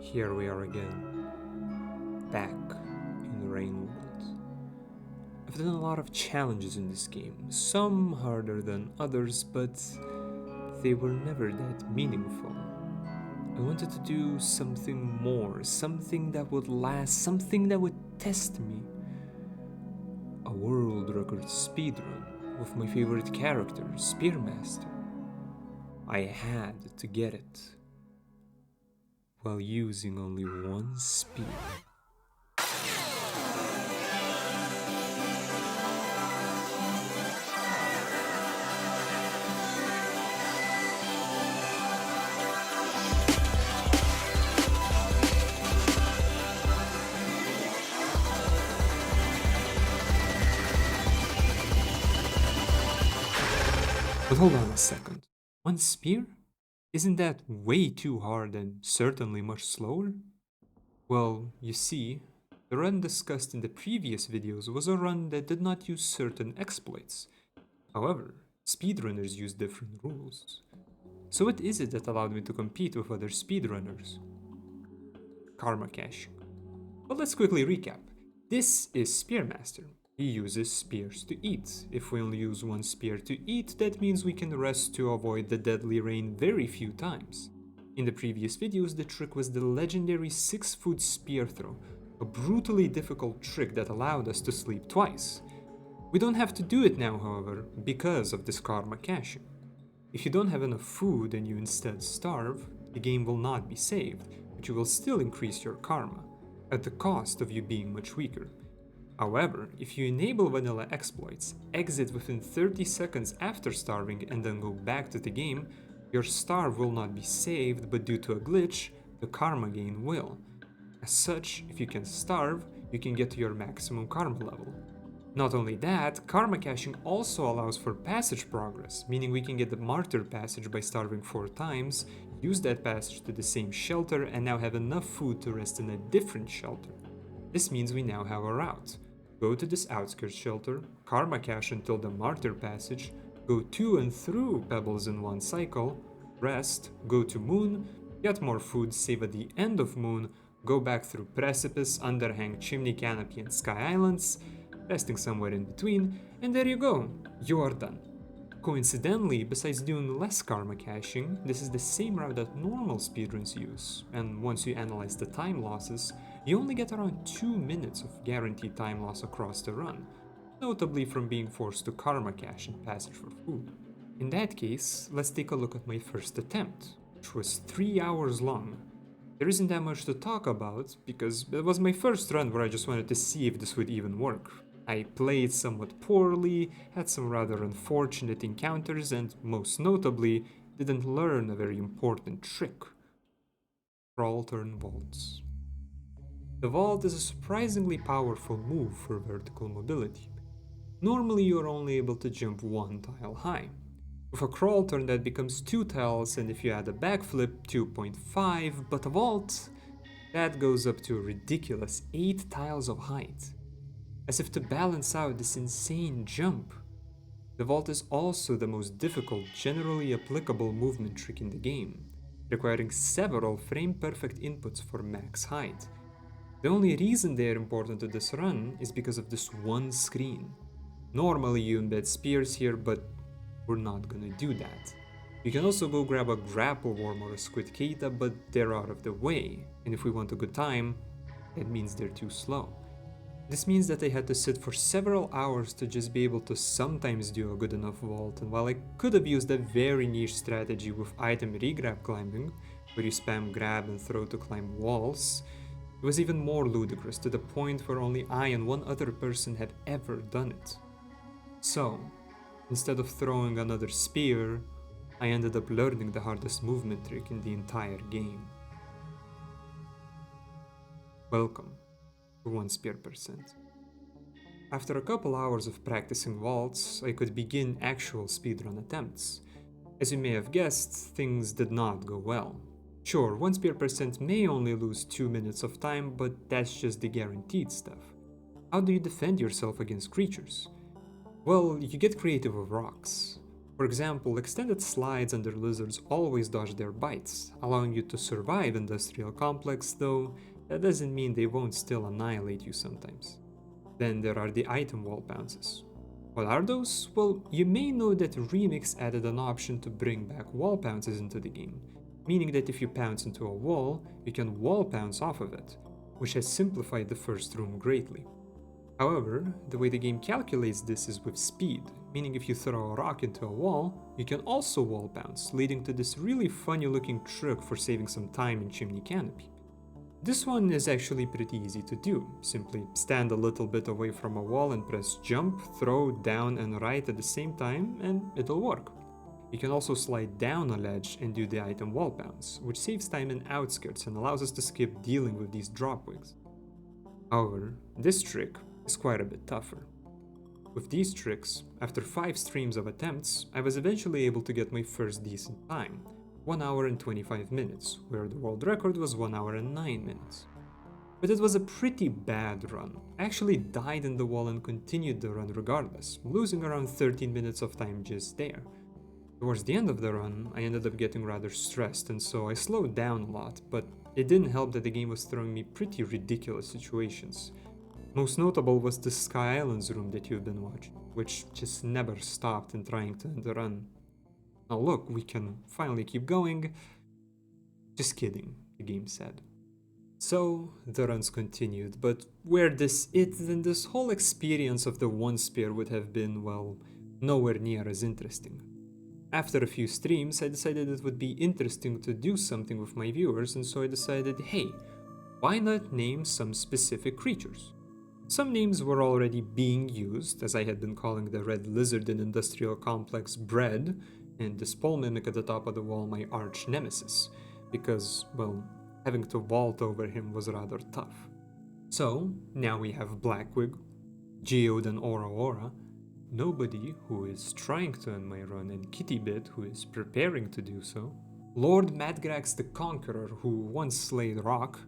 Here we are again, back in the Rain World. I've done a lot of challenges in this game, some harder than others, but they were never that meaningful. I wanted to do something more, something that would last, something that would test me. A world record speedrun with my favorite character, Spearmaster. I had to get it while using only one spear. But hold on a second. One spear? Isn't that way too hard and certainly much slower? Well, you see, the run discussed in the previous videos was a run that did not use certain exploits. However, speedrunners use different rules. So what is it that allowed me to compete with other speedrunners? Karma caching. But let's quickly recap. This is Spearmaster. He uses spears to eat. If we only use one spear to eat, that means we can rest to avoid the deadly rain very few times. In the previous videos, the trick was the legendary 6-foot spear throw, a brutally difficult trick that allowed us to sleep twice. We don't have to do it now, however, because of this karma caching. If you don't have enough food and you instead starve, the game will not be saved, but you will still increase your karma, at the cost of you being much weaker. However, if you enable vanilla exploits, exit within 30 seconds after starving and then go back to the game, your starve will not be saved, but due to a glitch, the karma gain will. As such, if you can starve, you can get to your maximum karma level. Not only that, karma caching also allows for passage progress, meaning we can get the martyr passage by starving 4 times, use that passage to the same shelter, and now have enough food to rest in a different shelter. This means we now have a route. Go to this outskirts shelter, karma cache until the martyr passage, go to and through pebbles in one cycle, rest, go to moon, get more food, save at the end of moon, go back through precipice, underhang, chimney canopy, and sky islands, resting somewhere in between, and there you go, you are done. Coincidentally, besides doing less karma caching, this is the same route that normal speedruns use, and once you analyze the time losses, you only get around 2 minutes of guaranteed time loss across the run, notably from being forced to karma cache and passage for food. In that case, let's take a look at my first attempt, which was 3 hours long. There isn't that much to talk about, because it was my first run where I just wanted to see if this would even work. I played somewhat poorly, had some rather unfortunate encounters, and most notably, didn't learn a very important trick. Crawl turn vaults. The vault is a surprisingly powerful move for vertical mobility. Normally you're only able to jump 1 tile high. With a crawl turn that becomes 2 tiles, and if you add a backflip, 2.5, but a vault, that goes up to a ridiculous 8 tiles of height. As if to balance out this insane jump. The vault is also the most difficult, generally applicable movement trick in the game, requiring several frame-perfect inputs for max height. The only reason they are important to this run is because of this one screen. Normally you embed spears here, but we're not gonna do that. You can also go grab a grapple worm or a squid keita, but they're out of the way, and if we want a good time, that means they're too slow. This means that I had to sit for several hours to just be able to sometimes do a good enough vault, and while I could have used a very niche strategy with item regrab climbing, where you spam grab and throw to climb walls, it was even more ludicrous, to the point where only I and one other person had ever done it. So, instead of throwing another spear, I ended up learning the hardest movement trick in the entire game. Welcome to 1 spear percent. After a couple hours of practicing vaults, I could begin actual speedrun attempts. As you may have guessed, things did not go well. Sure, 1 spear percent may only lose 2 minutes of time, but that's just the guaranteed stuff. How do you defend yourself against creatures? Well, you get creative with rocks. For example, extended slides under lizards always dodge their bites, allowing you to survive Industrial Complex, though that doesn't mean they won't still annihilate you sometimes. Then there are the item wall bounces. What are those? Well, you may know that Remix added an option to bring back wall bounces into the game, meaning that if you pounce into a wall, you can wall bounce off of it, which has simplified the first room greatly. However, the way the game calculates this is with speed, meaning if you throw a rock into a wall, you can also wall bounce, leading to this really funny looking trick for saving some time in Chimney Canopy. This one is actually pretty easy to do. Simply stand a little bit away from a wall and press jump, throw, down and right at the same time and it'll work. You can also slide down a ledge and do the item wall bounce, which saves time in outskirts and allows us to skip dealing with these drop wigs. However, this trick is quite a bit tougher. With these tricks, after 5 streams of attempts, I was eventually able to get my first decent time, 1 hour and 25 minutes, where the world record was 1 hour and 9 minutes. But it was a pretty bad run. I actually died in the wall and continued the run regardless, losing around 13 minutes of time just there. Towards the end of the run, I ended up getting rather stressed and so I slowed down a lot, but it didn't help that the game was throwing me pretty ridiculous situations. Most notable was the Sky Islands room that you've been watching, which just never stopped in trying to end the run. Now look, we can finally keep going. Just kidding, the game said. So the runs continued, but were this it, then this whole experience of the one spear would have been, well, nowhere near as interesting. After a few streams, I decided it would be interesting to do something with my viewers, and so I decided, hey, why not name some specific creatures? Some names were already being used, as I had been calling the red lizard in Industrial Complex Bread, and the Spall Mimic at the top of the wall my arch nemesis, because, well, having to vault over him was rather tough. So, now we have Blackwig, Geode and Aura, Nobody, who is trying to end my run, and Kittybit, who is preparing to do so, Lord Madgrax the Conqueror, who once slayed Rock,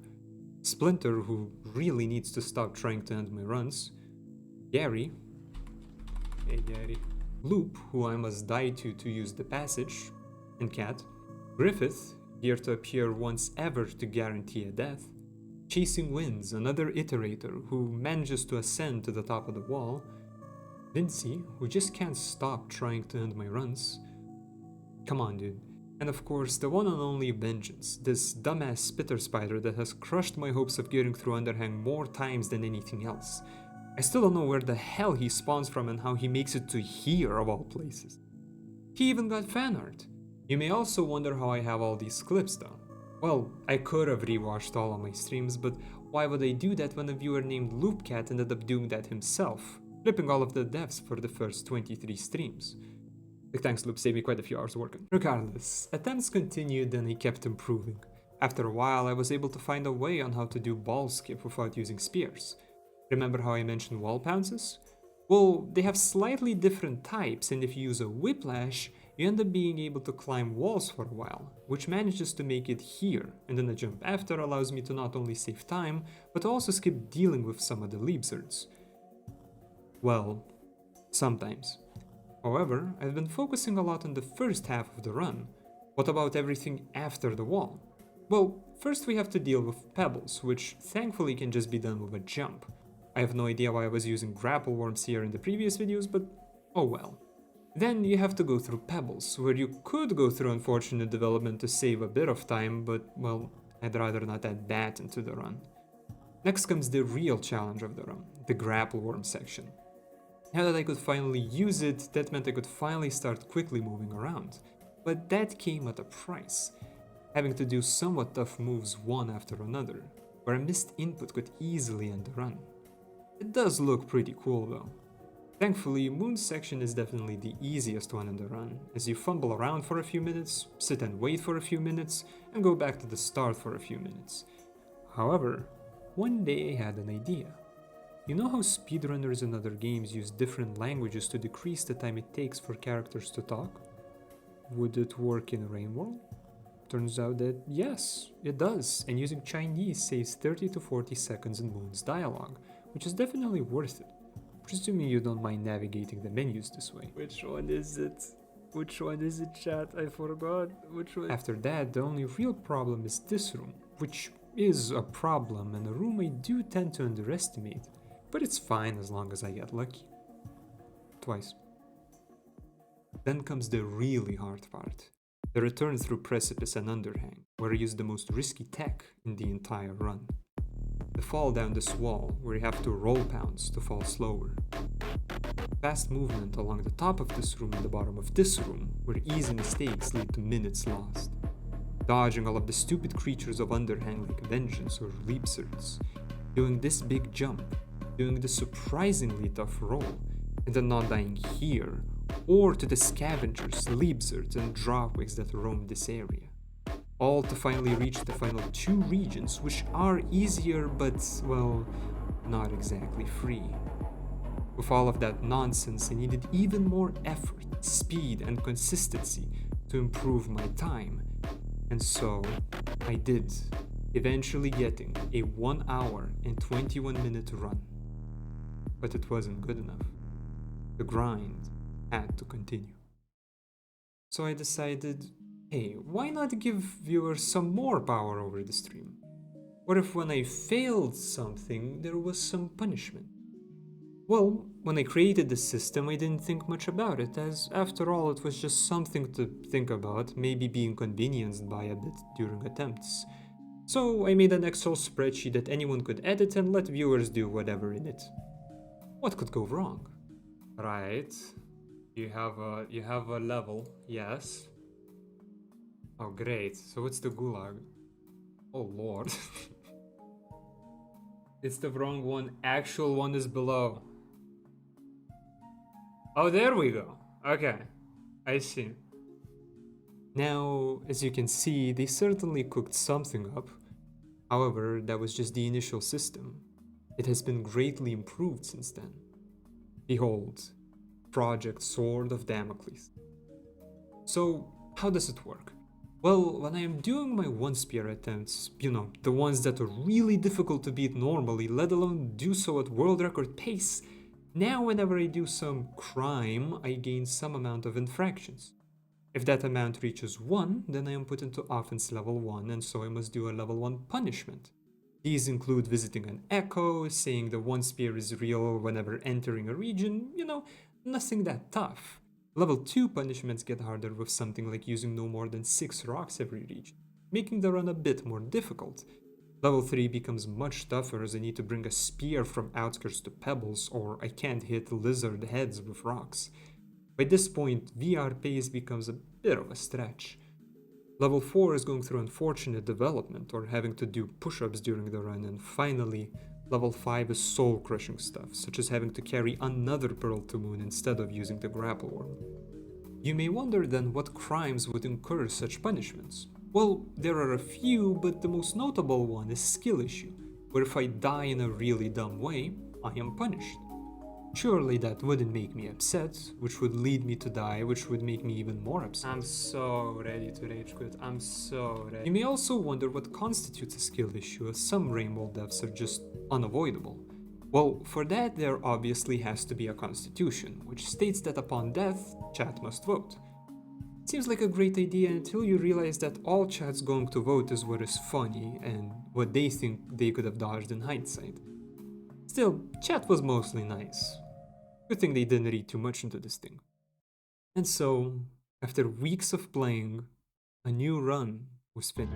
Splinter, who really needs to stop trying to end my runs, Gary, hey Gary, Loop, who I must die to use the passage, and Cat, Griffith, here to appear once ever to guarantee a death, Chasing Winds, another iterator who manages to ascend to the top of the wall, Vinci, who just can't stop trying to end my runs. Come on, dude. And of course, the one and only Vengeance, this dumbass spitter spider that has crushed my hopes of getting through Underhang more times than anything else. I still don't know where the hell he spawns from and how he makes it to here of all places. He even got fan art. You may also wonder how I have all these clips though. Well, I could have rewatched all of my streams, but why would I do that when a viewer named Loopcat ended up doing that himself, flipping all of the deaths for the first 23 streams? Big thanks, Loop, saved me quite a few hours working. Regardless, attempts continued and I kept improving. After a while, I was able to find a way on how to do ball skip without using spears. Remember how I mentioned wall pounces? Well, they have slightly different types, and if you use a whiplash, you end up being able to climb walls for a while, which manages to make it here, and then a jump after allows me to not only save time, but also skip dealing with some of the lizards. Well, sometimes. However, I've been focusing a lot on the first half of the run. What about everything after the wall? Well, first we have to deal with pebbles, which thankfully can just be done with a jump. I have no idea why I was using grapple worms here in the previous videos, but oh well. Then you have to go through pebbles, where you could go through unfortunate development to save a bit of time, but well, I'd rather not add that into the run. Next comes the real challenge of the run, the grapple worm section. Now that I could finally use it, that meant I could finally start quickly moving around. But that came at a price, having to do somewhat tough moves one after another, where a missed input could easily end the run. It does look pretty cool though. Thankfully, Moon's section is definitely the easiest one in the run, as you fumble around for a few minutes, sit and wait for a few minutes, and go back to the start for a few minutes. However, one day I had an idea. You know how speedrunners in other games use different languages to decrease the time it takes for characters to talk? Would it work in Rainworld? Turns out that yes, it does, and using Chinese saves 30 to 40 seconds in Moon's dialogue, which is definitely worth it. Presuming you don't mind navigating the menus this way. Which one is it? Which one is it, chat? I forgot. Which one? After that, the only real problem is this room, which is a problem and a room I do tend to underestimate. But it's fine as long as I get lucky. Twice. Then comes the really hard part. The return through precipice and underhang, where I use the most risky tech in the entire run. The fall down this wall, where you have to roll pounds to fall slower. Fast movement along the top of this room and the bottom of this room, where easy mistakes lead to minutes lost. Dodging all of the stupid creatures of underhang like Vengeance or Leapsards. Doing this big jump, doing the surprisingly tough roll, and then not dying here, or to the scavengers, Leapsards, and dropwicks that roam this area. All to finally reach the final 2 regions, which are easier but, well, not exactly free. With all of that nonsense, I needed even more effort, speed, and consistency to improve my time. And so, I did, eventually getting a 1 hour and 21 minute run. But it wasn't good enough. The grind had to continue. So I decided, hey, why not give viewers some more power over the stream? What if when I failed something, there was some punishment? Well, when I created the system, I didn't think much about it, as after all, it was just something to think about, maybe be inconvenienced by a bit during attempts. So I made an Excel spreadsheet that anyone could edit and let viewers do whatever in it. What could go wrong? Right. You have a level, yes. Oh great, so it's the gulag. Oh lord. It's the wrong one, actual one is below. Oh, there we go. Okay, I see. Now, as you can see, they certainly cooked something up. However, that was just the initial system. It has been greatly improved since then. Behold, Project Sword of Damocles. So, how does it work? Well, when I am doing my one spear attempts, the ones that are really difficult to beat normally, let alone do so at world record pace, now whenever I do some crime, I gain some amount of infractions. If that amount reaches 1, then I am put into offense level 1, and so I must do a level 1 punishment. These include visiting an echo, saying the one spear is real whenever entering a region, nothing that tough. Level 2 punishments get harder with something like using no more than 6 rocks every region, making the run a bit more difficult. Level 3 becomes much tougher as I need to bring a spear from outskirts to pebbles, or I can't hit lizard heads with rocks. By this point, VR pace becomes a bit of a stretch. Level 4 is going through unfortunate development, or having to do push-ups during the run, and finally, Level 5 is soul-crushing stuff, such as having to carry another Pearl to Moon instead of using the grapple worm. You may wonder then what crimes would incur such punishments. Well, there are a few, but the most notable one is skill issue, where if I die in a really dumb way, I am punished. Surely that wouldn't make me upset, which would lead me to die, which would make me even more upset. I'm so ready to rage quit, I'm so ready. You may also wonder what constitutes a skill issue, as some Rainbow deaths are just unavoidable. Well, for that there obviously has to be a constitution, which states that upon death, chat must vote. Seems like a great idea until you realize that all chat's going to vote is what is funny, and what they think they could have dodged in hindsight. Still, chat was mostly nice. Good thing they didn't read too much into this thing. And so, after weeks of playing, a new run was finished.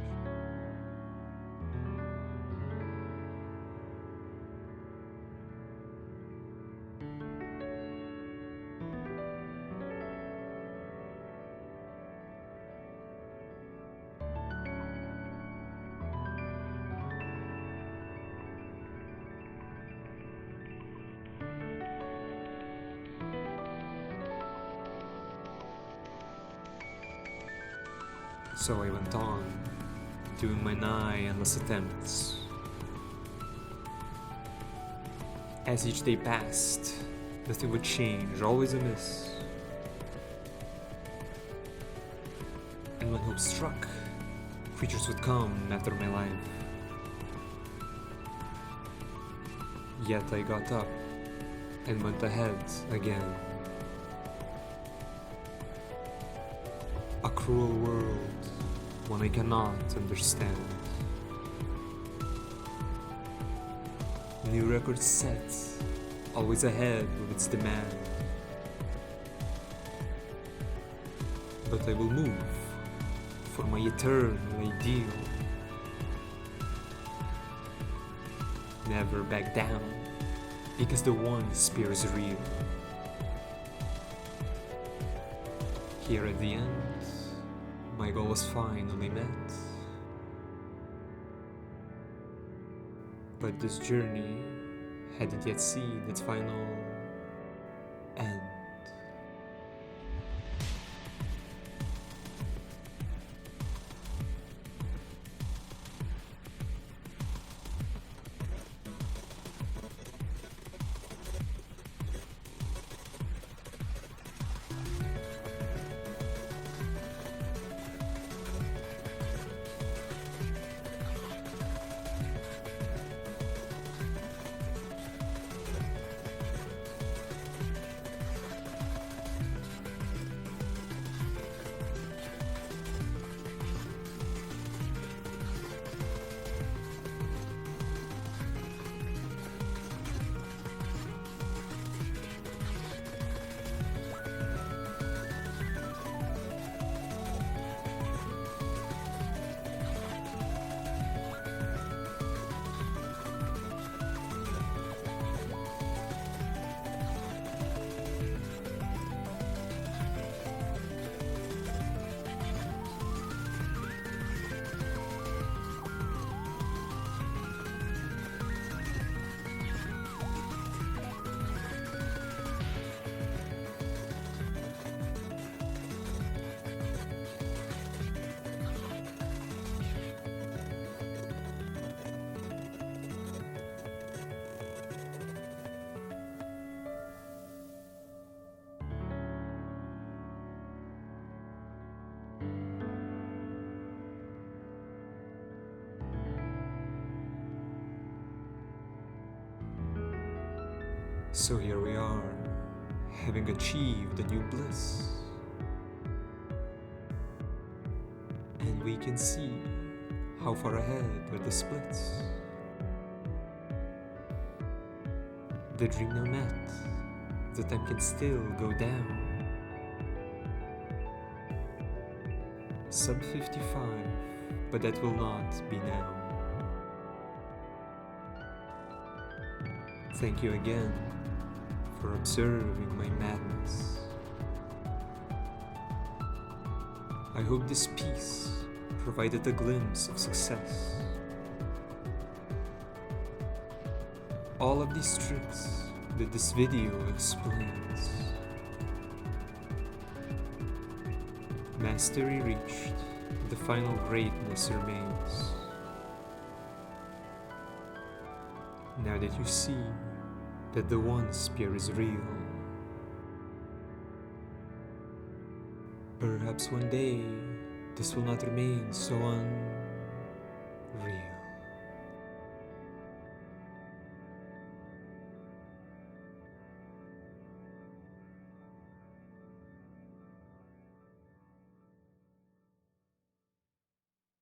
So I went on, doing my nigh endless attempts. As each day passed, nothing would change, always a miss. And when hope struck, creatures would come after my life. Yet I got up and went ahead again. cruel world, one I cannot understand. New record set, always ahead of its demand. But I will move for my eternal ideal. Never back down, because the one spear is real. Here at the end, my goal was finally met. But this journey hadn't yet seen its final end. So here we are, having achieved a new bliss. And we can see how far ahead are the splits. The dream now met, the time can still go down. Sub 55, but that will not be now. Thank you again for observing my madness. I hope this piece provided a glimpse of success. All of these tricks that this video explains. Mastery reached, the final greatness remains. Now that you see that the one spear is real, perhaps one day this will not remain so unreal.